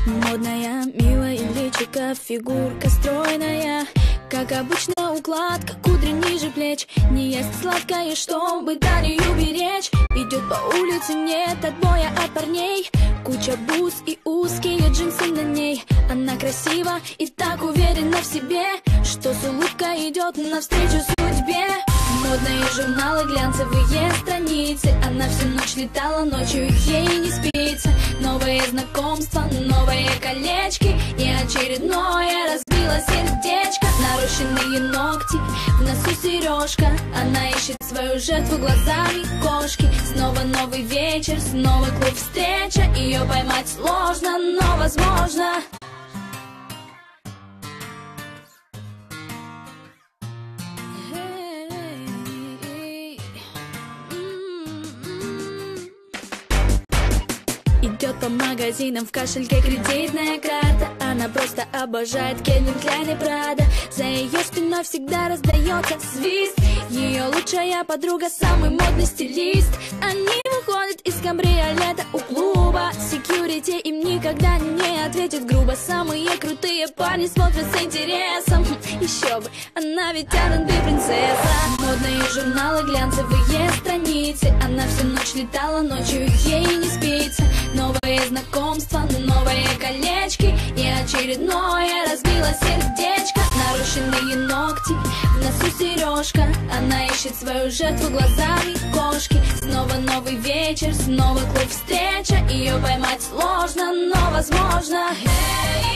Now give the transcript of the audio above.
Модная, милая личико, фигурка стройная. Как обычно укладка, кудри ниже плеч. Не ест сладкое, чтобы талию беречь. Идет по улице, нет отбоя от парней. Куча бус и узкие джинсы на ней. Она красива и так уверена в себе, что с улыбкой идет навстречу судьбе. Модные журналы, глянцевые страницы. Она всю ночь летала, ночью ей не спится. Новые знакомства, новые колечки. И очередное разбило сердечко. Нарощенные ногти, в носу сережка. Она ищет свою жертву глазами кошки. Снова новый вечер, снова клуб встреча. Ее поймать сложно, но возможно. Идет по магазинам, в кошельке кредитная карта. Она просто обожает Кельвин Кляйн и Прада. За ее спиной всегда раздается свист. Ее лучшая подруга, самый модный стилист. Они выходят из кабриолета у клуба. Секьюрити им никогда не ответит грубо. Самые крутые парни смотрят с интересом. Еще бы, она ведь R&B принцесса. Модные журналы, глянцевые страницы. Она всю ночь летала, ночью ей не спится. Новые знакомства, новые колечки. И очередное разбило сердечко. Нарощенные ногти, в носу сережка. Она ищет свою жертву глазами кошки. Снова новый вечер, снова клуб встреча. Ее поймать сложно, но возможно. Hey!